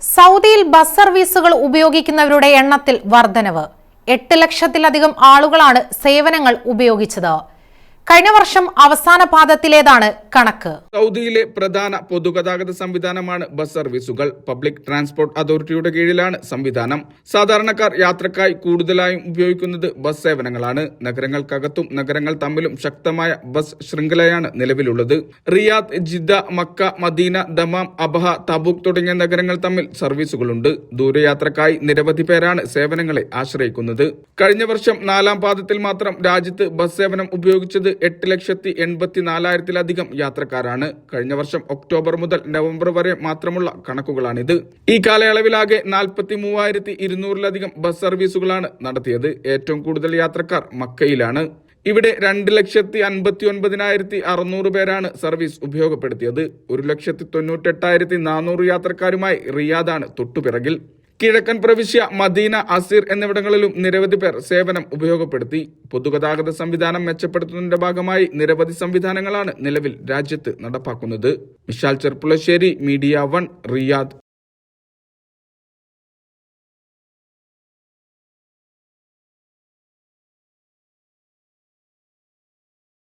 സൗദിയിൽ ബസ് സർവീസുകൾ ഉപയോഗിക്കുന്നവരുടെ എണ്ണത്തിൽ വർധനവ്. 8 ലക്ഷത്തിലധികം ആളുകളാണ് സേവനങ്ങൾ ഉപയോഗിച്ചത്. കഴിഞ്ഞ വർഷം അവസാന പാദത്തിലേതാണ് കണക്ക്. സൗദിയിലെ പ്രധാന പൊതുഗതാഗത സംവിധാനമാണ് ബസ് സർവീസുകൾ. പബ്ലിക് ട്രാൻസ്പോർട്ട് അതോറിറ്റിയുടെ കീഴിലാണ് സംവിധാനം. സാധാരണക്കാർ യാത്രക്കായി കൂടുതലായും ഉപയോഗിക്കുന്നത് ബസ് സേവനങ്ങളാണ്. നഗരങ്ങൾക്കകത്തും നഗരങ്ങൾ തമ്മിലും ശക്തമായ ബസ് ശൃംഖലയാണ് നിലവിലുള്ളത്. Riyadh, Jeddah, Mecca, Medina, Dammam, Abha, Tabuk തുടങ്ങിയ നഗരങ്ങൾ തമ്മിൽ സർവീസുകളുണ്ട്. ദൂരയാത്രക്കായി നിരവധി പേരാണ് സേവനങ്ങളെ ആശ്രയിക്കുന്നത്. കഴിഞ്ഞ വർഷം 4-ാം പാദത്തിൽ മാത്രം രാജ്യത്ത് ബസ് സേവനം ഉപയോഗിച്ചത് 8,84,000-ലധികം യാത്രക്കാരാണ്. കഴിഞ്ഞ വർഷം ഒക്ടോബർ മുതൽ നവംബർ വരെ മാത്രമുള്ള കണക്കുകളാണിത്. ഈ കാലയളവിലാകെ 43,200-ലധികം ബസ് സർവീസുകളാണ് നടത്തിയത്. ഏറ്റവും കൂടുതൽ യാത്രക്കാർ മക്കയിലാണ്. ഇവിടെ 2,59,600 പേരാണ് സർവീസ് ഉപയോഗപ്പെടുത്തിയത്. 1,98,400 യാത്രക്കാരുമായി റിയാദാണ് തൊട്ടുപിറകിൽ. കിഴക്കൻ പ്രവിശ്യ, മദീന, അസീർ എന്നിവിടങ്ങളിലും നിരവധി പേർ സേവനം ഉപയോഗപ്പെടുത്തി. പൊതുഗതാഗത സംവിധാനം മെച്ചപ്പെടുത്തുന്നതിന്റെ ഭാഗമായി നിരവധി സംവിധാനങ്ങളാണ് നിലവിൽ രാജ്യത്ത് നടപ്പാക്കുന്നത്. Vishal Cherpulassery, media 1, Riyadh.